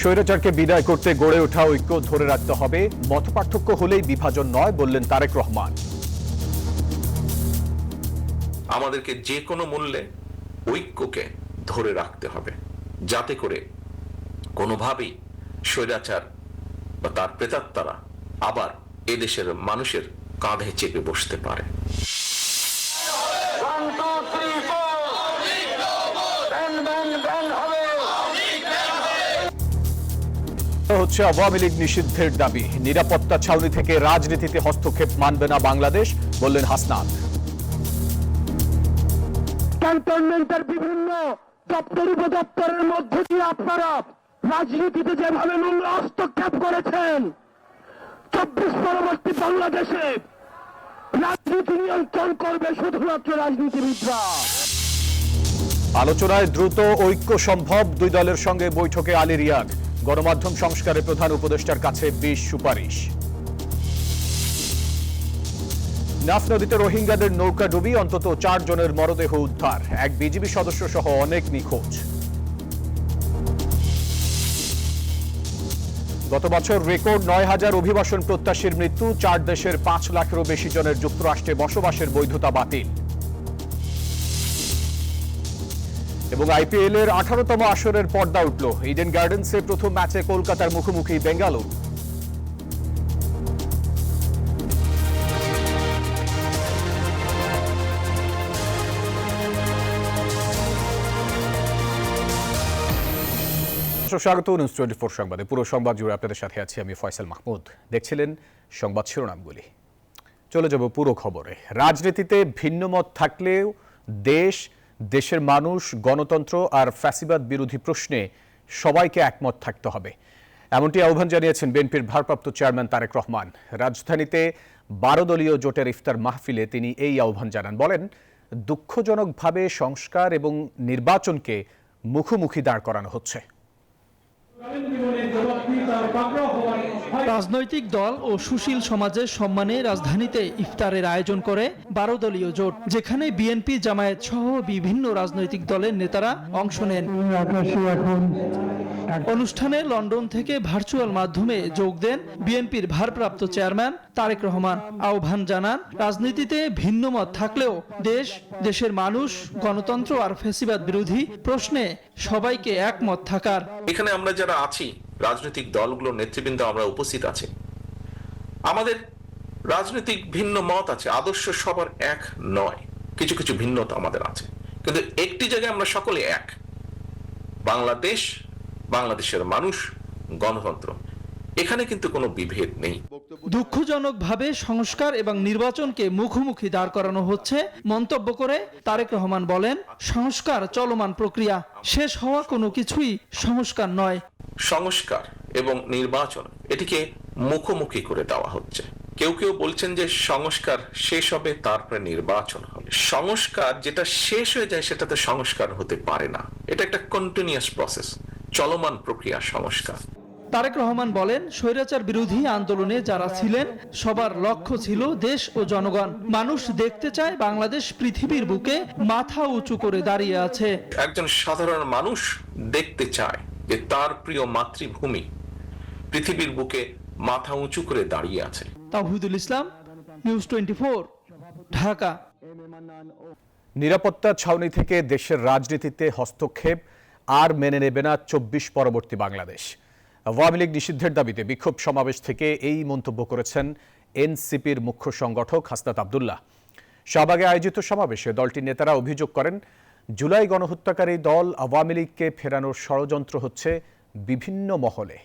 স্বৈরাচারকে বিদায় করতে গড়ে ওঠা ঐক্য ধরে রাখতে হবে, মতপার্থক্য হলেই বিভাজন নয় বললেন তারেক রহমান। আমাদেরকে যে কোনো মূল্যে ঐক্যকে ধরে রাখতে হবে, যাতে করে কোনোভাবেই স্বৈরাচার বা তার প্রেতাত্মারা আবার এদেশের মানুষের কাঁধে চেপে বসতে পারে। হচ্ছে আওয়ামী লীগ নিষিদ্ধের দাবি, নিরাপত্তা ছাউনি থেকে রাজনীতিতে হস্তক্ষেপ মানবে না বাংলাদেশ বললেন হাসনাত। ক্যান্টনমেন্টের বিভিন্ন দপ্তর উপদপ্তরের মধ্যে দিয়ে আপনারা রাজনীতিতে যেভাবে নোংরা হস্তক্ষেপ করেছেন, 24 পরবর্তী বাংলাদেশে রাজনীতি নিয়ন্ত্রণ করবে শুধুমাত্র রাজনীতিবিদরা। আলোচনায় দ্রুত ঐক্য সম্ভব, দুই দলের সঙ্গে বৈঠকে আলী রিয়াদ। গণমাধ্যম সংস্কারে প্রধান উপদেষ্টার কাছে 20 সুপারিশ। নাফ নদীতে রোহিঙ্গাদের নৌকা ডুবি অন্তত 4 জনের মরদেহ উদ্ধার, এক বিজিবি সদস্য সহ অনেক নিখোঁজ। গত বছর রেকর্ড 9,000 অভিবাসন প্রত্যাশীর মৃত্যু, 4 দেশের 5 লাখেরও বেশি জনের যুক্তরাষ্ট্রে বসবাসের বৈধতা বাতিল। এবং আইপিএল এর 18তম আসরের পর্দা উঠল, ইডেন গার্ডেন্সে প্রথম ম্যাচে কলকাতার মুখোমুখি বেঙ্গালুরু। স্বাগত নিউজ 24 সংবাদে। পুরো সংবাদ জুড়ে আপনাদের সাথে আছি আমি ফয়সাল মাহমুদ। দেখছিলেন সংবাদ শিরোনামগুলি, চলে যাব পুরো খবরে। রাজনীতিতে ভিন্ন মত থাকলেও দেশের মানুষ, গণতন্ত্র আর ফ্যাসিবাদ বিরোধী প্রশ্নে সবাইকে একমত থাকতে হবে, এমনটি আহ্বান জানিয়েছেন বিএনপির ভারপ্রাপ্ত চেয়ারম্যান তারেক রহমান। রাজধানীতে 12 দলীয় জোটের ইফতার মাহফিলে তিনি এই আহ্বান জানান। বলেন, দুঃখজনকভাবে সংস্কার এবং নির্বাচনকে মুখোমুখি দাঁড় করানো হচ্ছে। রাজনৈতিক দল ও সুশীল সমাজের সম্মানে রাজধানীতে ইফতারের আয়োজন করে 12 দলীয় জোট, যেখানে বিএনপি, জামায়াত সহ বিভিন্ন রাজনৈতিক দলের নেতারা অংশ নেন। অনুষ্ঠানে লন্ডন থেকে ভার্চুয়াল মাধ্যমে যোগ দেন বিএনপির ভারপ্রাপ্ত চেয়ারম্যান তারেক রহমান। আহ্বান জানান, রাজনীতিতে ভিন্ন মত থাকলেও দেশের মানুষ, গণতন্ত্র আর ফ্যাসিবাদ বিরোধী প্রশ্নে সবাইকে একমত থাকার। এখানে আমরা যারা আছি, রাজনৈতিক দলগুলোর নেতৃবৃন্দ আমরা উপস্থিত আছি, আমাদের রাজনৈতিক ভিন্ন মত আছে, আদর্শ সবার এক নয়, কিছু কিছু ভিন্নতা আমাদের আছে, কিন্তু একটি জায়গায় আমরা সকলে এক, বাংলাদেশের মানুষ, গণতন্ত্র। এখানে কিন্তু কোনো বিভেদ নেই। দুঃখজনকভাবে সংস্কার এবং নির্বাচনকে মুখোমুখি দাঁড় করানো হচ্ছে মন্তব্য করে তারেক রহমান বলেন, সংস্কার চলমান প্রক্রিয়া, শেষ হওয়া কোনো কিছুই সংস্কার নয়। সংস্কার এবং নির্বাচন এটিকে মুখোমুখি করে দেওয়া হচ্ছে। কেউ কেউ বলছেন যে সংস্কার শেষ হবে তারপরে নির্বাচন হবে। সংস্কার যেটা শেষ হয়ে যায় সেটা তো সংস্কার হতে পারে না, এটা একটা কন্টিনিউয়াস প্রসেস, চলমান প্রক্রিয়া সংস্কার। তারেক রহমান বলেন, স্বৈরাচার বিরোধী আন্দোলনে যারা ছিলেন সবার লক্ষ্য ছিল দেশ ও জনগণ। মানুষ দেখতে চায় বাংলাদেশ পৃথিবীর বুকে মাথা উঁচু করে দাঁড়িয়ে আছে। একজন সাধারণ মানুষ দেখতে চায় যে তার প্রিয় মাতৃভূমি পৃথিবীর বুকে মাথা উঁচু করে দাঁড়িয়ে আছে। তাওহিদুল ইসলাম, নিউজ 24, ঢাকা। নিরাপত্তা ছাউনি থেকে দেশের রাজনীতিতে হস্তক্ষেপ আর মেনে নেবে না 24 পরবর্তী বাংলাদেশ। আওয়ামী লীগ নিষিদ্ধের দাবিতে বিক্ষোভ সমাবেশ থেকে এই মন্তব্য করেছেন এনসিপির মুখ্য সংগঠক হাসনাত আব্দুল্লাহ। শাহবাগে আয়োজিত সমাবেশে দলটির নেতারা অভিযোগ করেন, জুলাই গণহত্যাকারী দল আওয়ামী লীগকে ফেরানোর ষড়যন্ত্র হচ্ছে বিভিন্ন মহলে।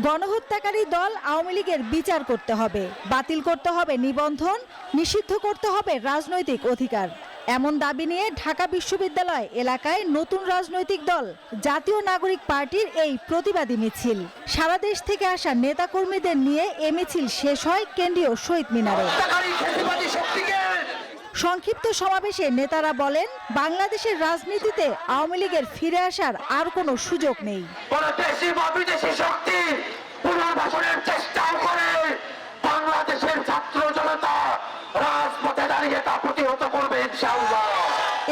গণহত্যাকারী দল আওয়ামী লীগের বিচার করতে হবে, বাতিল করতে হবে নিবন্ধন, নিষিদ্ধ করতে হবে রাজনৈতিক অধিকার। এমন দাবি নিয়ে ঢাকা বিশ্ববিদ্যালয় এলাকায় নতুন রাজনৈতিক দল জাতীয় নাগরিক পার্টির এই প্রতিবাদী মিছিল। সারা দেশ থেকে আসা নেতাকর্মীদের নিয়ে এ মিছিল শেষ হয় কেন্দ্রীয় শহীদ মিনারে। সংক্ষিপ্ত সমাবেশে নেতারা বলেন, বাংলাদেশের রাজনীতিতে আওয়ামী লীগের ফিরে আসার আর কোনো সুযোগ নেই। বাংলাদেশের ছাত্র জনতা রাজপথে দাঁড়িয়ে তা প্রতিহত করবে ইনশাআল্লাহ।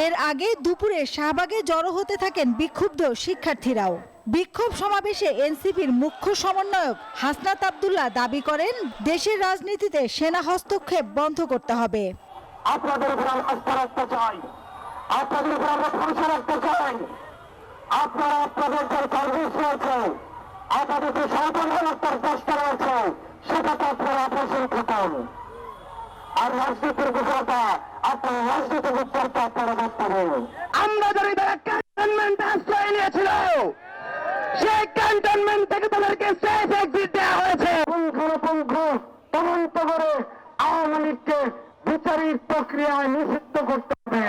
এর আগে দুপুরে শাহবাগে জড়ো হতে থাকেন বিক্ষুব্ধ শিক্ষার্থীরাও। বিক্ষোভ সমাবেশে এনসিপির মুখ্য সমন্বয়ক হাসনাত আব্দুল্লাহ দাবি করেন, দেশের রাজনীতিতে সেনা হস্তক্ষেপ বন্ধ করতে হবে। আপনাদের উপর আমরা আস্থা রাখতে চাই, আপনাদের উপর আমরা ভরসা রাখতে চাই। আপনারা আপনাদের যে সার্ভিস রয়েছে, আপনাদের যে সর্বমূলতার চেষ্টা রয়েছে, সেটাতে আপনারা অপসর থাকুন। আর রাজনীতির বিষয়টা আপনারা রাজনীতির উত্তরটা আপনারা দেখতে হবে। আমরা যদি তারা ক্যান্টনমেন্টে আশ্রয় নিয়েছিল, সেই ক্যান্টনমেন্ট থেকে তাদেরকে সেফ এক্সিট দেওয়া হয়েছে। পুঙ্খানুপুঙ্খ তদন্ত করে আওয়ামী লীগকে বিচারিক প্রক্রিয়ায় নিষিদ্ধ করতে হবে।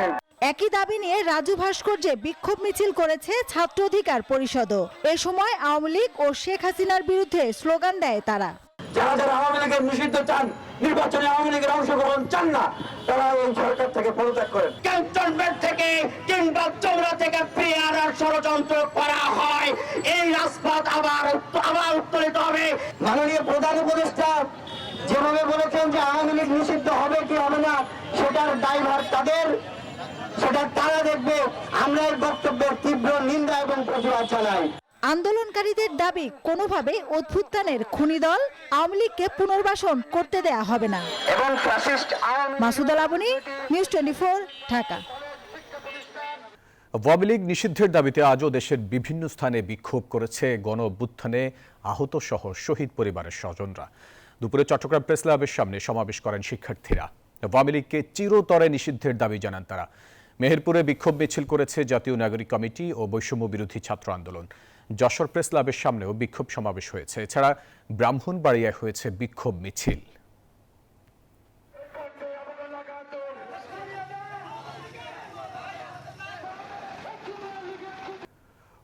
একই দাবি নিয়ে রাজু ভাস্কর্যে বিক্ষোভ মিছিল করেছে ছাত্র অধিকার পরিষদও। এ সময় আওয়ামী লীগ ও শেখ হাসিনার বিরুদ্ধে স্লোগান দেয় তারা। যারা যারা আওয়ামী লীগের নিষিদ্ধ চান, নির্বাচনে আওয়ামী লীগের অংশগ্রহণ চান না, তারা এই সরকার থেকে পদত্যাগ করেন। ক্যান্টনমেন্ট থেকে কিংবা চৌরা থেকে পিআরআর ষড়যন্ত্র করা হয়, এই রাজপথ আবার উত্তোলিত হবে। মাননীয় প্রধান উপদেষ্টা যেভাবে বলেছেন যে আওয়ামী লীগ নিষিদ্ধ হবে কি হবে না, সেটার দায়ভার তাদের, সেটা তারা দেখবে। আমরা এই বক্তব্যের তীব্র নিন্দা এবং প্রতিবাদ জানাই। আন্দোলনকারীদের দাবি, কোনোভাবে অভ্যুত্থানের খুনি দল আওয়ামী লীগকে পুনর্বাসন করতে দেয়া হবে না। এবং ফ্যাসিস্ট মাসুদা লাবণী, নিউজ 24, ঢাকা। আওয়ামী লীগ নিষিদ্ধের দাবিতে আজও দেশের বিভিন্ন স্থানে বিক্ষোভ করেছে গণ অভ্যুত্থানে আহত সহ শহীদ পরিবারের স্বজনরা। দুপুরে চট্টগ্রাম প্রেস ক্লাবের সামনে সমাবেশ করেন শিক্ষার্থীরা। আওয়ামী লীগকে চিরতরে নিষিদ্ধের দাবি জানান তারা। মেহেরপুরে বিক্ষোভ মিছিল করেছে জাতীয় নাগরিক কমিটি ও বৈষম্য বিরোধী ছাত্র আন্দোলন। যশোর প্রেস ক্লাবের সামনেও বিক্ষোভ সমাবেশ হয়েছে। এছাড়া ব্রাহ্মণবাড়িয়ায় হয়েছে বিক্ষোভ মিছিল।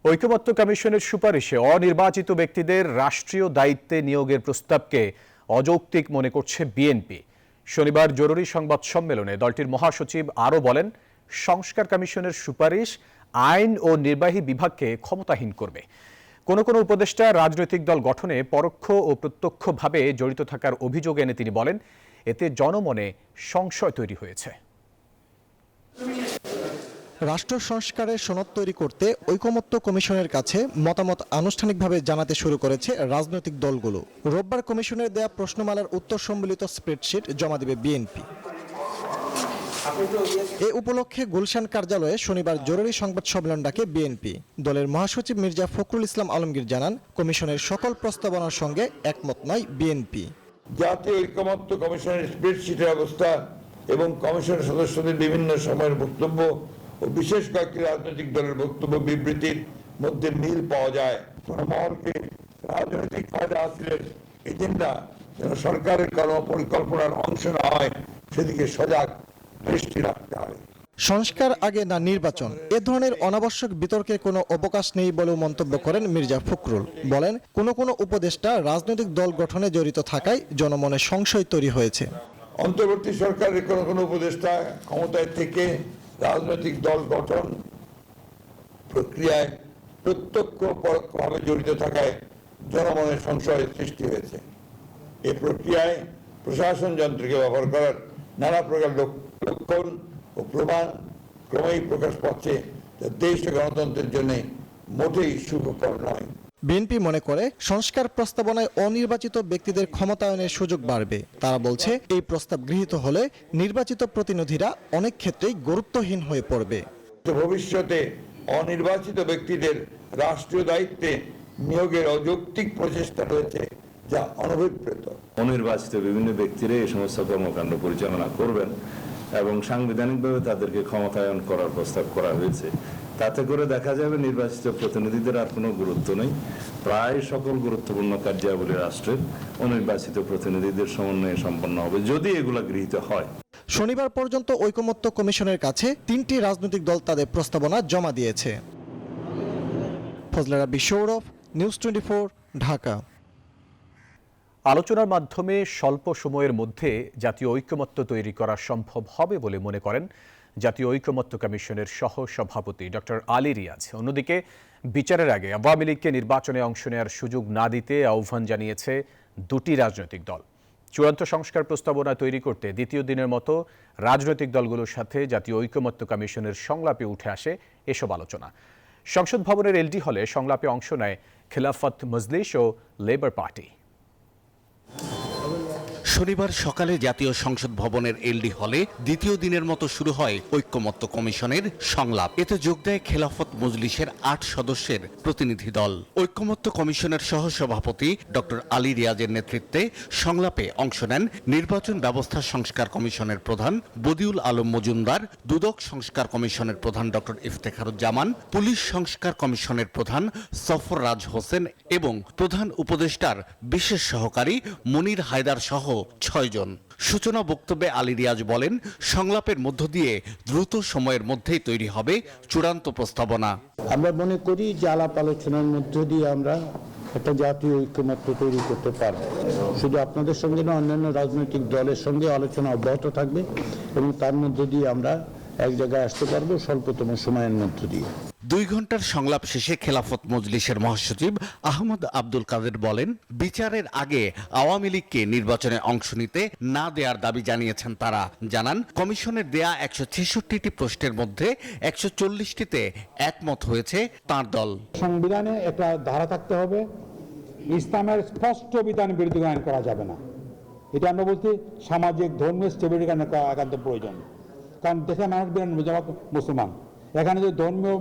ঐকমত্য কমিশনের সুপারিশে অনির্বাচিত ব্যক্তিদের রাষ্ট্রীয় দায়িত্বে নিয়োগের প্রস্তাবকে অযৌক্তিক মনে করছে বিএনপি। শনিবার জরুরি সংবাদ সম্মেলনে দলটির মহাসচিব আরও বলেন, সংস্কার কমিশনের সুপারিশ আইন ও নির্বাহী বিভাগকে ক্ষমতাহীন করবে। কোনো কোনো উপদেষ্টা রাজনৈতিক দল গঠনে পরোক্ষ ও প্রত্যক্ষভাবে জড়িত থাকার অভিযোগ এনে তিনি বলেন, এতে জনমনে সংশয় তৈরি হয়েছে। রাষ্ট্র সংস্কারের সনদ তৈরি করতে ঐকমত্য কমিশনের কাছে মতামত আনুষ্ঠানিকভাবে জানাতে শুরু করেছে রাজনৈতিক দলগুলো। রোববার কমিশনের দেয়া প্রশ্নমালার উত্তর সম্বলিত স্প্রেডশিট জমা দেবে বিএনপি। এ উপলক্ষে গুলশান কার্যালয়ে শনিবার জরুরি সংবাদ সম্মেলন ডাকে বিএনপি। দলের মহাসচিব মির্জা ফখরুল ইসলাম আলমগীর জানান, কমিশনের সকল প্রস্তাবনার সঙ্গে একমত নয় বিএনপি। জাতীয় ঐকমত্য কমিশনের স্প্রেডশিটের অবস্থা এবং কমিশনের সদস্যদের বিভিন্ন সময়ের বক্তব্য ও বিশেষ কয়েকটি রাজনৈতিক দলের বক্তব্য বিবৃতির মধ্যে মিল পাওয়া যায়। মহলকে রাজনৈতিক ফায়দা হাসিলের এজেন্ডা যেন সরকারের কর্মপরিকল্পনার অংশ না হয়, সেদিকে সজাগ দৃষ্টি রাখতে হবে। সংস্কার আগে না নির্বাচন, এ ধরনের অনাবশ্যক বিতর্কের কোনো অবকাশ নেই বলেও মন্তব্য করেন মির্জা ফখরুল। বলেন, কোনো কোনো উপদেষ্টা রাজনৈতিক দল গঠনে জড়িত থাকায় জনমনে সংশয় তৈরি হয়েছে। অন্তর্বর্তী সরকারের কোনো কোনো উপদেষ্টা ক্ষমতায় থেকে রাজনৈতিক দল গঠন প্রক্রিয়ায় প্রত্যক্ষ পরোক্ষভাবে জড়িত থাকায় জনমনে সংশয় সৃষ্টি হয়েছে। এই প্রক্রিয়ায় প্রশাসন যন্ত্রকে ব্যবহার করার নানা প্রকার লক্ষণ ও প্রমাণ ক্রমেই প্রকাশ পাচ্ছে, যা দেশ ও গণতন্ত্রের জন্য মোটেই সুখকর নয়। বিএনপি মনে করে সংস্কার প্রস্তাবনায় অনির্বাচিত ব্যক্তিদের ক্ষমতায়নের সুযোগ বাড়বে। তারা বলছে, এই প্রস্তাব গৃহীত হলে নির্বাচিত প্রতিনিধিরা অনেক ক্ষেত্রেই গুরুত্বহীন হয়ে পড়বে। ভবিষ্যতে অনির্বাচিত ব্যক্তিদের রাষ্ট্রীয় দায়িত্বে নিয়োগের অযৌক্তিক প্রচেষ্টা রয়েছে, যা অনভিপ্রেত। অনির্বাচিত বিভিন্ন ব্যক্তিরা এই সমস্ত কর্মকাণ্ড পরিচালনা করবেন এবং সাংবিধানিকভাবে তাদেরকে ক্ষমতায়ন করার প্রস্তাব করা হয়েছে। তাতে করে দেখা যাবে নির্বাচিত প্রতিনিধিদের আর কোনো গুরুত্ব নেই। প্রায় সকল গুরুত্বপূর্ণ কার্যাবলী রাষ্ট্রের অনির্বাচিত প্রতিনিধিদের সমন্বয়ে সম্পন্ন হবে, যদি এগুলা গৃহীত হয়। শনিবার পর্যন্ত ঐকমত্য কমিশনের কাছে 3টি রাজনৈতিক দল তাদের প্রস্তাবনা জমা দিয়েছে। ফজলে রাব্বি সৌরভ, নিউজ 24, ঢাকা। আলোচনার মাধ্যমে স্বল্প সময়ের মধ্যে জাতীয় ঐকমত্য তৈরি করা সম্ভব হবে বলে মনে করেন জাতীয় ঐকমত্য কমিশনের সহ সভাপতি ডক্টর আলী রিয়াজ। অন্যদিকে বিচারের আগে আওয়ামী লীগকে নির্বাচনে অংশ নেওয়ার সুযোগ না দিতে আহ্বান জানিয়েছে দুটি রাজনৈতিক দল। চূড়ান্ত সংস্কার প্রস্তাবনা তৈরি করতে দ্বিতীয় দিনের মতো রাজনৈতিক দলগুলোর সাথে জাতীয় ঐকমত্য কমিশনের সংলাপে উঠে আসে এসব আলোচনা। সংসদ ভবনের এলডি হলে সংলাপে অংশ নেয় খিলাফত মজলিস ও লেবার পার্টি। শনিবার সকালে জাতীয় সংসদ ভবনের এলডি হলে দ্বিতীয় দিনের মতো শুরু হয় ঐকমত্য কমিশনের সংলাপ। এতে যোগ দেয় খেলাফত মজলিসের 8 সদস্যের প্রতিনিধি দল। ঐকমত্য কমিশনের সহসভাপতি ডক্টর আলী রিয়াজের নেতৃত্বে সংলাপে অংশ নেন নির্বাচন ব্যবস্থা সংস্কার কমিশনের প্রধান বদিউল আলম মজুমদার, দুদক সংস্কার কমিশনের প্রধান ডক্টর ইফতেখারুজ্জামান, পুলিশ সংস্কার কমিশনের প্রধান সফররাজ হোসেন এবং প্রধান উপদেষ্টার বিশেষ সহকারী মনির হায়দার সহ 6 জন। সূচনা বক্তব্যে আলী রিয়াজ বলেন, সংলাপের মধ্য দিয়ে দ্রুত সময়ের মধ্যেই তৈরি হবে চূড়ান্ত প্রস্তাবনা। আমরা মনে করি যে আলাপ আলোচনার মধ্য দিয়ে আমরা একটা জাতীয় ঐক্যমত্য তৈরি করতে পারব। শুধু আপনাদের সঙ্গে না, অন্যান্য রাজনৈতিক দলের সঙ্গে আলোচনা অব্যাহত থাকবে এবং তার মধ্য দিয়ে আমরা এক জায়গায় আসতে পারবো স্বল্পতম সময়ের মধ্য দিয়ে। 2 ঘন্টার সংলাপ শেষে খেলাফত মজলিসের মহাসচিব আহমদ আব্দুল কাদের বলেন, বিচারের আগে আওয়ামী লীগকে নির্বাচনে অংশ নিতে না দেওয়ার দাবি জানিয়েছেন তারা। জানান, কমিশনের দেয়া 166টি প্রশ্নের মধ্যে 140টিতে একমত হয়েছে তার দল। সংবিধানে একটা ধারা থাকতে হবে, ইসলামের স্পষ্ট বিধান বিরোধী আইন করা যাবে না। এটা আমরা বলছি সামাজিক ধর্মীয় স্টেবিলিটি একান্ত প্রয়োজন। কারণ দেশের মানুষ মুসলমান, এখানে যদি ধর্মীয়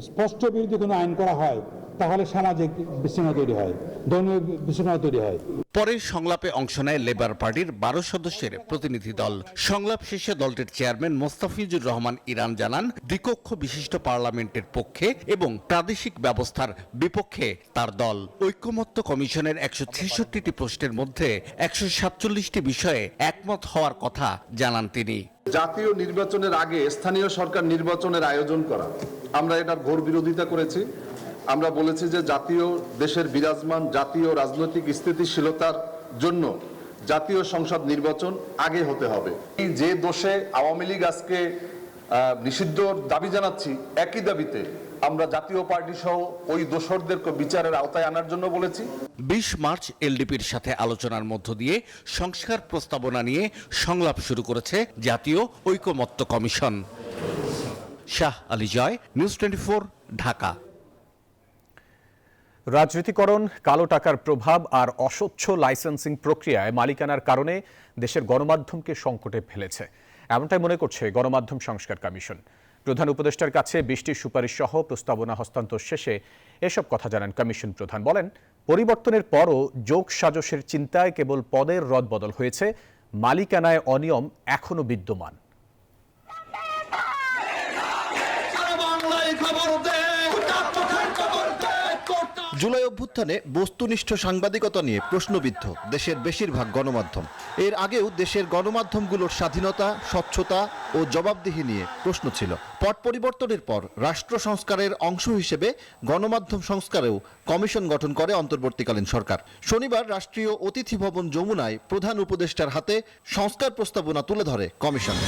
স্পষ্ট বিরোধী কোনো আইন করা হয় তাহলে সামাজিক বিশৃঙ্খলা তৈরি হয়, ধর্মীয় বিশৃঙ্খলা তৈরি হয়। পরে সংলাপে অংশ নেয় লেবার পার্টির 12 সদস্যের প্রতিনিধি দল। সংলাপ শেষে দলটির চেয়ারম্যান মোস্তাফিজুর রহমান ইরান জানান, দ্বিকক্ষ বিশিষ্ট পার্লামেন্টের পক্ষে এবং প্রাদেশিক ব্যবস্থার বিপক্ষে তার দল। ঐকমত্য কমিশনের 166টি প্রশ্নের মধ্যে 147টি বিষয়ে একমত হওয়ার কথা জানান তিনি। জাতীয় নির্বাচনের আগে স্থানীয় সরকার নির্বাচনের আয়োজন করা, আমরা এটার ঘোর বিরোধিতা করেছি। আমরা বলেছি যে দেশের বিরাজমান জাতীয় রাজনৈতিক স্থিতিশীলতার জন্য জাতীয় সংসদ নির্বাচন আগে হতে হবে। এই যে দোষে আওয়ামী লীগ আজকে নিষিদ্ধ দাবি জানাচ্ছি, একই দাবিতে আমরা জাতীয় পার্টি সহ ওই দোষরদেরকে বিচারের আওতায় আনার জন্য বলেছি। 20 মার্চ এলডিপির সাথে আলোচনার মধ্য দিয়ে সংস্কার প্রস্তাবনা নিয়ে সংলাপ শুরু করেছে জাতীয় ঐকমত্য কমিশন। শাহ আলী জয়, নিউজ 24, ঢাকা। রাজনীতিকরণ, কালো টাকার প্রভাব আর অস্বচ্ছ লাইসেন্সিং প্রক্রিয়ায় মালিকানার কারণে দেশের গণমাধ্যমকে সংকটে ফেলেছে, এমনটাই মনে করছে গণমাধ্যম সংস্কার কমিশন। প্রধান উপদেষ্টার কাছে 20টি সুপারিশ সহ প্রস্তাবনা হস্তান্তর শেষে এসব কথা জানান কমিশন প্রধান। বলেন, পরিবর্তনের পরও যোগ সাজসের চিন্তায় কেবল পদের রদবদল হয়েছে, মালিকানায় অনিয়ম এখনো বিদ্যমান। জুলাই অভ্যুত্থানে বস্তুনিষ্ঠ সাংবাদিকতা নিয়ে প্রশ্নবিদ্ধ দেশের বেশিরভাগ গণমাধ্যম। এর আগেও দেশের গণমাধ্যমগুলোর স্বাধীনতা, স্বচ্ছতা ও জবাবদিহি নিয়ে প্রশ্ন ছিল। পট পরিবর্তনের পর রাষ্ট্র সংস্কারের অংশ হিসেবে গণমাধ্যম সংস্কারেও কমিশন গঠন করে অন্তর্বর্তীকালীন সরকার। শনিবার রাষ্ট্রীয় অতিথি ভবন যমুনায় প্রধান উপদেষ্টার হাতে সংস্কার প্রস্তাবনা তুলে ধরে কমিশন।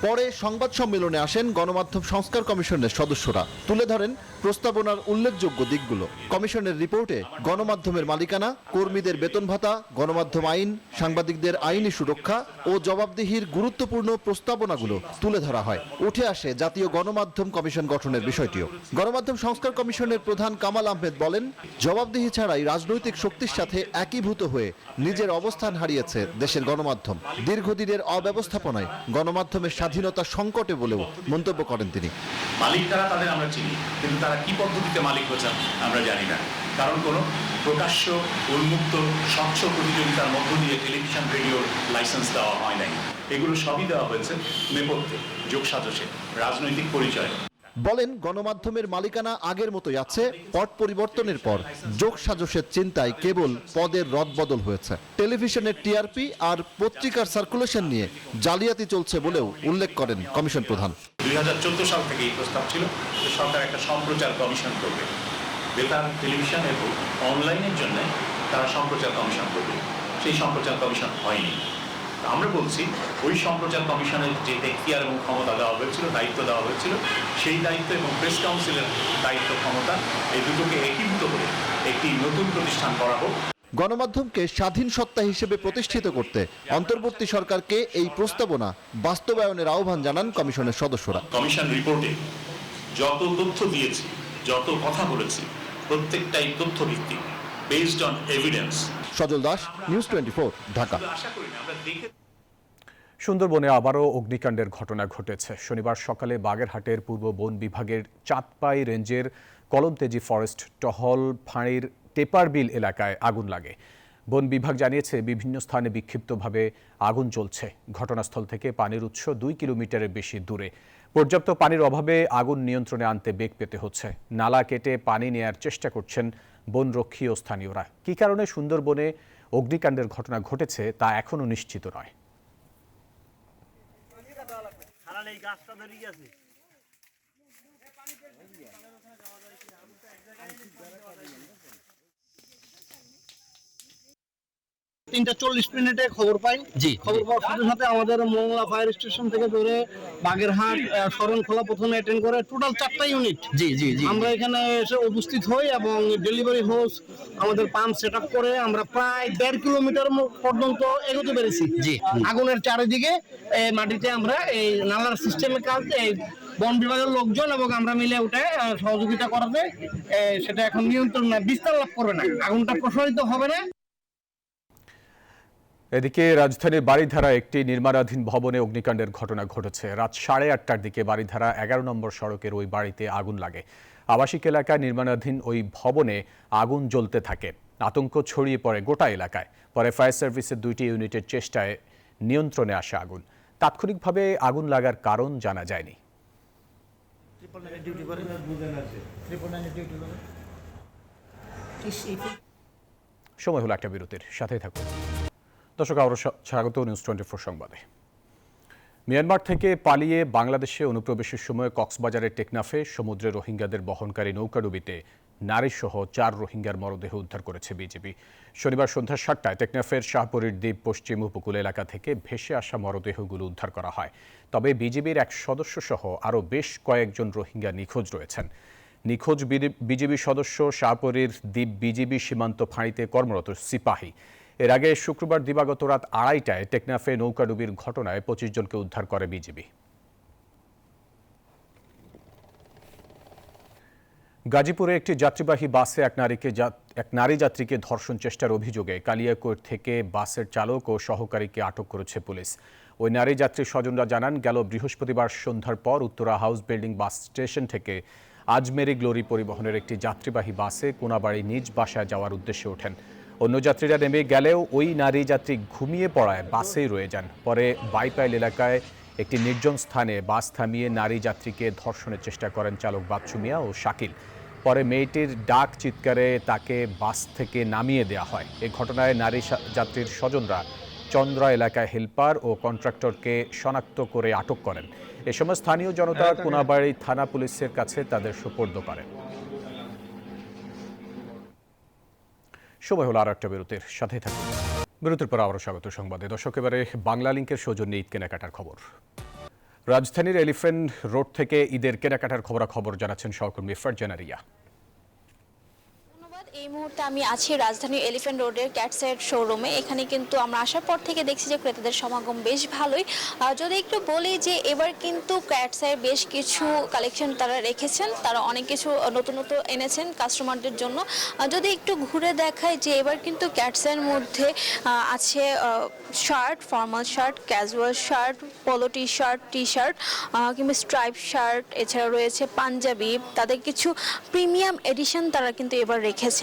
পরে সংবাদ সম্মেলনে আসেন গণমাধ্যম সংস্কার কমিশনের সদস্যরা, তুলে ধরেন প্রস্তাবনার উল্লেখযোগ্য দিকগুলো। কমিশনের রিপোর্টে গণমাধ্যমের মালিকানা, কর্মীদের বেতন ভাতা, গণমাধ্যম আইন, সাংবাদিকদের আইনি সুরক্ষা ও জবাবদিহির গুরুত্বপূর্ণ প্রস্তাবনাগুলো তুলে ধরা হয়। উঠে আসে জাতীয় গণমাধ্যম কমিশন গঠনের বিষয়টিও। গণমাধ্যম সংস্কার কমিশনের প্রধান কামাল আহমেদ বলেন, জবাবদিহি ছাড়াই রাজনৈতিক শক্তির সাথে একীভূত হয়ে নিজের অবস্থান হারিয়েছে দেশের গণমাধ্যম। দীর্ঘদিনের অব্যবস্থাপনায় গণমাধ্যমের স্বাধীনতা সংকটে বলেও মন্তব্য করেন তিনি। মালিক যারা তাদের আমরা চিনি, কিন্তু তারা কি পদ্ধতিতে মালিক হচ্ছেন আমরা জানি না। কারণ কোনো প্রকাশ্য, উন্মুক্ত, স্বচ্ছ প্রতিযোগিতার মধ্য দিয়ে টেলিভিশন, রেডিওর লাইসেন্স দেওয়া হয় নাই। এগুলো সবই দেওয়া হয়েছে নেপথ্যে, যোগসাজশে, রাজনৈতিক পরিচয়। বলেন, গণমাধ্যমের মালিকানা আগের মতোই আছে, পট পরিবর্তনের পর যোগসাজশের চিন্তায় কেবল পদের রদবদল হয়েছে। টেলিভিশনের টিআরপি আর পত্রিকার সার্কুলেশন নিয়ে জালিয়াতি চলছে বলেও উল্লেখ করেন কমিশন প্রধান। 2014 সাল থেকে এই প্রস্তাব ছিল যে সরকার একটা সম্প্রচার কমিশন করবে, বেতার, টেলিভিশন এবং অনলাইনের জন্য তারা সম্প্রচার কমিশন করবে। সেই সম্প্রচার কমিশন হয়নি। আমরা বলছি, ওই সম্প্রচার কমিশনের যে এখতিয়ার এবং ক্ষমতা দেওয়া হয়েছিল, দায়িত্ব দেওয়া হয়েছিল, সেই দায়িত্ব এবং প্রেস কাউন্সিলের দায়িত্ব ক্ষমতা, এই দুটোকে একীভূত করে একটি নতুন প্রতিষ্ঠান করা হোক। গণমাধ্যমকে স্বাধীন সত্তা হিসেবে প্রতিষ্ঠিত করতে অন্তর্বর্তী সরকারকে এই প্রস্তাবনা বাস্তবায়নের আহ্বান জানান কমিশনের সদস্যরা। কমিশন রিপোর্টে যত তথ্য দিয়েছি, যত কথা বলেছি, প্রত্যেকটাই তথ্য ভিত্তিক, based on evidence. Sajal Das, news 24, Dhaka. সুন্দরবনে আবারও অগ্নিকাণ্ডের ঘটনা ঘটেছে। শনিবার সকালে বাগেরহাটের পূর্ব বন বিভাগের চাঁদপাই রেঞ্জের কলমতেজি ফরেস্ট টহল ফাঁড়ির টেপারবিল এলাকায় আগুন লাগে। বন বিভাগ জানিয়েছে বিভিন্ন স্থানে বিক্ষিপ্তভাবে আগুন জ্বলছে। ঘটনাস্থল থেকে পানির উৎস 2 কিলোমিটারের বেশি দূরে। পর্যাপ্ত পানির অভাবে আগুন নিয়ন্ত্রণে আনতে বেগ পেতে হচ্ছে। নালা কেটে পানি নেয়ার চেষ্টা করছেন বনরক্ষী ও স্থানীয়রা। কী কারণে সুন্দরবনে অগ্নিকাণ্ডের ঘটনা ঘটেছে তা এখনও নিশ্চিত নয়। তিনটা 40 মিনিটে খবর পাই। খবর পাওয়ার সাথে সাথে আমাদের মোংলা ফায়ার স্টেশন থেকে ধরে বাগেরহাট শরণখোলা প্রথমে অ্যাটেন্ড করে টোটাল 4টা ইউনিট আমরা এখানে এসে উপস্থিত হই এবং ডেলিভারি হোস আমাদের পাম্প সেট আপ করে আমরা প্রায় 1.5 কিলোমিটার পর্যন্ত এগোতে পেরেছি। আগুনের চারিদিকে মাটিতে আমরা এই নালার সিস্টেমের কাজ বন বিভাগের লোকজন এবং আমরা মিলে উঠে সহযোগিতা করাতে সেটা এখন নিয়ন্ত্রণ না, বিস্তার লাভ করবে না, আগুনটা প্রসারিত হবে না। এদিকে রাজধানীর বারিধারা একটি নির্মাণাধীন ভবনে অগ্নিকাণ্ডের ঘটনা ঘটেছে। রাত 8:30টার দিকে বারিধারা 11 নম্বর সড়কের ওই বাড়িতে আগুন লাগে। আবাসিক এলাকায় নির্মাণাধীন ওই ভবনে আগুন জ্বলতে থাকে। আতঙ্ক ছড়িয়ে পড়ে গোটা এলাকায়। পরে ফায়ার সার্ভিসের 2টি ইউনিটের চেষ্টায় নিয়ন্ত্রণে আসে আগুন। তাৎক্ষণিকভাবে আগুন লাগার কারণ জানা যায়নি। সময় হলো একটা বিরতির, সাথেই থাকুন। দর্শক, আরও স্বাগত নিউজ 24 সংবাদে। মিয়ানমার থেকে পালিয়ে বাংলাদেশে অনুপ্রবেশের সময় কক্সবাজারের টেকনাফে সমুদ্রে রোহিঙ্গাদের বহনকারী নৌকাডুবিতে নারীসহ 4 রোহিঙ্গার মরদেহ উদ্ধার করেছে বিজিবি। শনিবার সন্ধ্যা 7টায় টেকনাফের শাহপরীর দ্বীপ পশ্চিম উপকূল এলাকা থেকে ভেসে আসা মরদেহগুলো উদ্ধার করা হয়। তবে বিজিবির এক সদস্য সহ আরও বেশ কয়েকজন রোহিঙ্গা নিখোঁজ রয়েছেন। নিখোঁজ বিজিবি সদস্য শাহপরীর দ্বীপ বিজিবি সীমান্ত ফাঁড়িতে কর্মরত সিপাহী। এর আগে শুক্রবার দিবাগত রাত 2:30টায় টেকনাফে নৌকাডুবির ঘটনায় 25 জনকে উদ্ধার করে বিজিবি। গাজীপুরে একটি যাত্রীবাহী বাসে এক নারী যাত্রীকে ধর্ষণ চেষ্টার অভিযোগে কালিয়াকৈর থেকে বাসের চালক ও সহকারীকে আটক করেছে পুলিশ। ওই নারী যাত্রীর স্বজনরা জানান, গেল বৃহস্পতিবার সন্ধ্যার পর Uttara house building bus station থেকে আজমেরি গ্লোরি পরিবহনের একটি যাত্রীবাহী বাসে কোনাবাড়ি নিজ বাসায় যাওয়ার উদ্দেশ্যে ওঠেন। অন্য যাত্রীরা নেমে গেলেও ওই নারী যাত্রী ঘুমিয়ে পড়ায় বাসেই রয়ে যান। পরে বাইপাইল এলাকায় একটি নির্জন স্থানে বাস থামিয়ে নারী যাত্রীকে ধর্ষণের চেষ্টা করেন চালক বাচ্চু মিয়া ও শাকিল। পরে মেয়েটির ডাক চিৎকারে তাকে বাস থেকে নামিয়ে দেওয়া হয়। এই ঘটনায় নারী যাত্রীর স্বজনরা চন্দ্রা এলাকায় হেলপার ও কন্ট্রাক্টরকে শনাক্ত করে আটক করেন। এ সময় স্থানীয় জনতা কোনাবাড়ি থানা পুলিশের কাছে তাদের সোপর্দ করেন। সময় হলো আর একটা বিরতির, সাথে থাকুন। বিরতির পর আবারও স্বাগত সংবাদে। দর্শক, এবারে বাংলা লিংকের সৌজন্যে ঈদ কেনাকাটার খবর। রাজধানীর এলিফ্যান্ট রোড থেকে ঈদের কেনাকাটার খবরাখবর জানাচ্ছেন সহকর্মী ফারজানা রিয়া। এই মুহূর্তে আমি আছি রাজধানীর এলিফ্যান্ট রোডের ক্যাটসেট শোরুমে। এখানে কিন্তু আমরা আসার পর থেকে দেখছি যে ক্রেতাদের সমাগম বেশ ভালোই। যদি একটু বলি যে এবার কিন্তু ক্যাটসের বেশ কিছু কালেকশন তারা রেখেছেন, তারা অনেক কিছু নতুন নতুন এনেছেন কাস্টমারদের জন্য। যদি একটু ঘুরে দেখায় যে এবার কিন্তু ক্যাটসের মধ্যে আছে shirt, formal shirt, casual shirt, polo T shirt কিংবা স্ট্রাইপ শার্ট, এছাড়া রয়েছে পাঞ্জাবি, তাদের কিছু প্রিমিয়াম এডিশন তারা কিন্তু এবার রেখেছেন।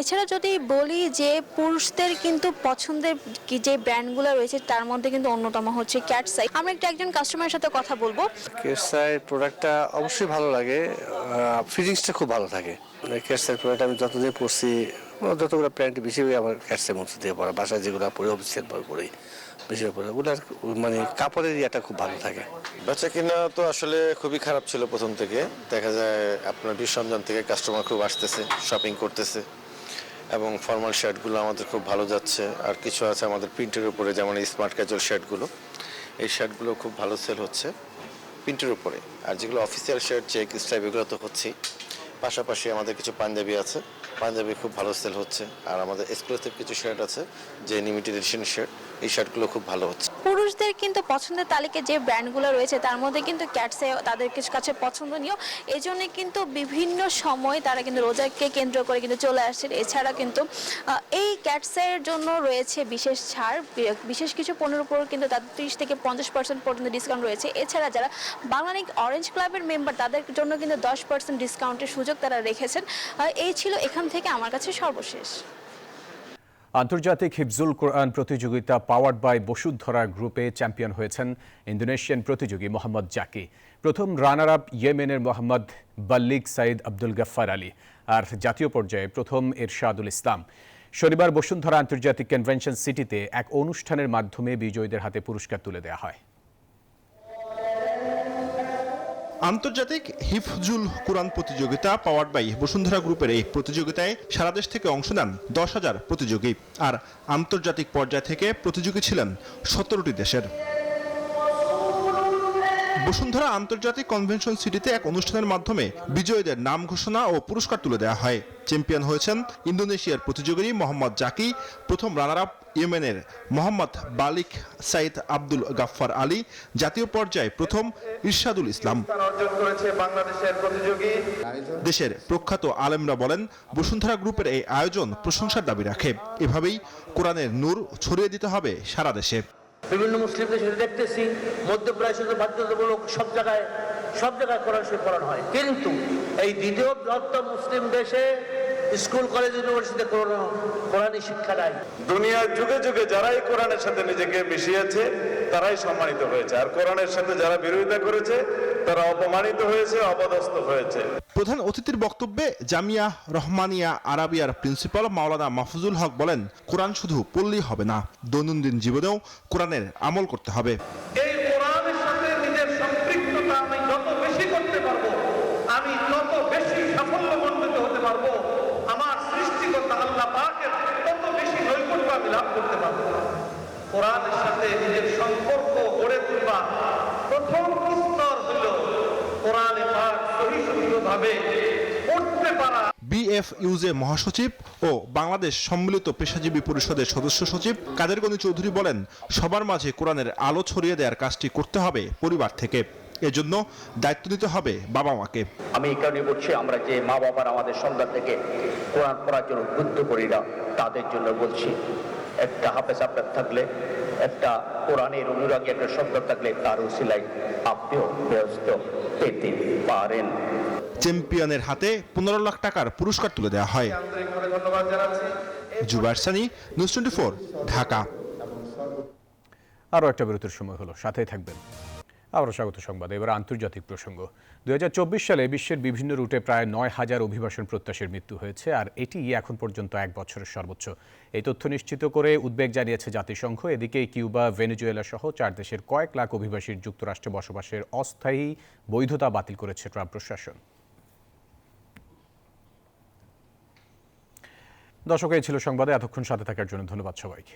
এছাড়া যদি বলি যে পুরুষদের কিন্তু পছন্দের যে ব্র্যান্ডগুলো রয়েছে তার মধ্যে কিন্তু অন্যতম হচ্ছে ক্যাটসাই। আমরা একজন কাস্টমারের সাথে কথা বলবো। ক্যাটসাই প্রোডাক্টটা অবশ্যই ভালো লাগে, ফিটিংসটা খুব ভালো থাকে। ক্যাটসাই প্রোডাক্ট আমি যতদিন পরছি, যতগুলো প্যান্ট বেশি আমার ক্যাটসাই মধ্যে দিয়ে পড়া, বাসায় যেগুলো পরে অফিসিয়াল পরে বেশি পরে ওগুলো মানে কাপড়ের ইয়েটা খুব ভালো থাকে। বেচা কিনা তো আসলে খুবই খারাপ ছিল প্রথম থেকে। দেখা যায় আপনার রমজান থেকে কাস্টমার খুব আসতেছে, শপিং করতেছে এবং ফর্মাল শার্টগুলো আমাদের খুব ভালো যাচ্ছে। আর কিছু আছে আমাদের প্রিন্টের উপরে, যেমন স্মার্ট ক্যাজুয়াল শার্টগুলো, এই শার্টগুলো খুব ভালো সেল হচ্ছে প্রিন্টের উপরে। আর যেগুলো অফিসিয়াল শার্ট, চেক, স্ট্রাইপ, এগুলো তো হচ্ছেই। পাশাপাশি আমাদের কিছু পাঞ্জাবি আছে, পাঞ্জাবি খুব ভালো সেল হচ্ছে। আর আমাদের এক্সক্লুসিভ কিছু শার্ট আছে যে লিমিটেড এডিশন শার্ট, এই শার্টগুলো খুব ভালো হচ্ছে। পুরুষদের কিন্তু পছন্দের তালিকায় যে ব্র্যান্ডগুলো রয়েছে তার মধ্যে কিন্তু ক্যাটসে তাদের কাছে পছন্দনীয়, এই জন্য কিন্তু বিভিন্ন সময় তারা কিন্তু রোজাকে কেন্দ্র করে কিন্তু চলে আসছে। এছাড়া কিন্তু এই ক্যাটসের জন্য রয়েছে বিশেষ ছাড়, বিশেষ কিছু পণ্যের উপর কিন্তু তাদের 30 থেকে 50% পর্যন্ত ডিসকাউন্ট রয়েছে। এছাড়া যারা বাংলালিংক অরেঞ্জ ক্লাবের মেম্বার তাদের জন্য কিন্তু 10% ডিসকাউন্টের সুযোগ তারা রেখেছেন। এই ছিল এখান থেকে আমার কাছে সর্বশেষ। আন্তর্জাতিক হিফজুল কোরআন প্রতিযোগিতা পাওয়ার্ড বাই বসুন্ধরা গ্রুপে চ্যাম্পিয়ন হয়েছেন ইন্দোনেশিয়ান প্রতিযোগী মোহাম্মদ জাকি। প্রথম রানার আপ ইয়েমেনের মোহাম্মদ বাল্লিক সাইদ আব্দুল গাফফার আলী, আর জাতীয় পর্যায়ে প্রথম এরশাদুল ইসলাম। শনিবার বসুন্ধরা আন্তর্জাতিক কনভেনশন সিটিতে এক অনুষ্ঠানের মাধ্যমে বিজয়ীদের হাতে পুরস্কার তুলে দেওয়া হয়। আন্তর্জাতিক হিফজুল কোরআন প্রতিযোগিতা পাওয়ার্ড বাই বসুন্ধরা গ্রুপের এই প্রতিযোগিতায় সারা দেশ থেকে অংশ নেন 10,000 প্রতিযোগী, আর আন্তর্জাতিক পর্যায় থেকে প্রতিযোগী ছিলেন 17টি দেশের। বসুন্ধরা আন্তর্জাতিক কনভেনশন সিটিতে এক অনুষ্ঠানের মাধ্যমে বিজয়ীদের নাম ঘোষণা ও পুরস্কার তুলে দেওয়া হয়। চ্যাম্পিয়ন হয়েছেন ইন্দোনেশিয়ার প্রতিযোগী মোহাম্মদ জাকি, প্রথম রানার আপ ইয়েমেনের মোহাম্মদ বালিক সাইদ আব্দুল গাফফার আলী, জাতীয় পর্যায়ে প্রথম ইরশাদুল ইসলাম। দেশের প্রখ্যাত আলেমরা বলেন, বসুন্ধরা গ্রুপের এই আয়োজন প্রশংসার দাবি রাখে। এভাবেই কোরআনের নূর ছড়িয়ে দিতে হবে সারা দেশে। বিভিন্ন মুসলিম দেশে দেখতেছি মধ্যপ্রাচ্য বাধ্যতামূলক সব জায়গায় কোরআন শরীফ পড়ানো হয়, কিন্তু এই দ্বিতীয় বৃহত্তম মুসলিম দেশে স্কুল কলেজ ইউনিভার্সিটিতে কোরআনই শিক্ষা দেয়। দুনিয়ার যুগে যুগে যারাই কোরআনের সাথে নিজেকে মিশিয়েছে তারাই সম্মানিত হয়েছে, আর কোরআনের সাথে যারা বিরোধিতা করেছে তারা অপমানিত হয়েছে, অপদস্থ হয়েছে। প্রধান অতিথির বক্তব্যে জামিয়া রহমানিয়া আরাবিয়ার প্রিন্সিপাল মাওলানা মাহফুজুল হক বলেন, কোরআন শুধু পড়লেই হবে না, দৈনন্দিন জীবনেও কোরআনের আমল করতে হবে। এই কোরআনের সাথে নিজের সম্পৃক্ততা আমি যত বেশি করতে পারবো, আমি তত বেশি সাফল্যমণ্ডিত হতে পারবো। আমার সৃষ্টিকর্তা আল্লাহ পাকের তত বেশি নৈকট্য আমি লাভ করতে পারবো। কোরআনের সাথে নিজের সম্পর্ক গড়ে তুলবা প্রথম স্তর হল কোরআনে পাক সহিষ্ণুভাবে পড়তে পারা। বিএফইউজে মহাসচিব ও বাংলাদেশ সম্মিলিত পেশাজীবী পরিষদের সদস্য সচিব কাদের গনি চৌধুরী বলেন, সবার মাঝে কোরআনের আলো ছড়িয়ে দেওয়ার কাজটি করতে হবে পরিবার থেকে। এজন্য দায়িত্ব নিতে হবে বাবা মাকে। আমি এই কারণে বলছি, আমরা যে মা বাবার আমাদের সন্তান থেকে কোরআন পড়ার জন্য উদ্বুদ্ধ করি না, তাদের জন্য বলছি, একটা হাফেজ আপনার থাকলে, একটা কোরআনের অনুরাগী একটা সন্তান থাকলে তার উসিলায় আপনিও ব্যস্ত পেতে পারেন। চ্যাম্পিয়নের হাতে 15 লাখ টাকার পুরস্কার তুলে দেওয়া হয়। ধন্যবাদ জানাচ্ছি। জুবায়ের সানি, নিউজ 24, ঢাকা। আরও একটা বিরতির সময় হলো, সাথেই থাকবেন। আবারও স্বাগত সংবাদে। এবার আন্তর্জাতিক প্রসঙ্গ। 2024 সালে বিশ্বের বিভিন্ন রুটে প্রায় 9,000 অভিবাসন প্রত্যাশীর মৃত্যু হয়েছে, আর এটি এখন পর্যন্ত এক বছরের সর্বোচ্চ। এই তথ্য নিশ্চিত করে উদ্বেগ জানিয়েছে জাতিসংঘ। এদিকে কিউবা, ভেনেজুয়েলা সহ 4 দেশের কয়েক লাখ অভিবাসীর যুক্তরাষ্ট্রে বসবাসের অস্থায়ী বৈধতা বাতিল করেছে ট্রাম্প প্রশাসন। দর্শক, এই ছিল সংবাদে। এতক্ষণ সাথে থাকার জন্য ধন্যবাদ সবাইকে।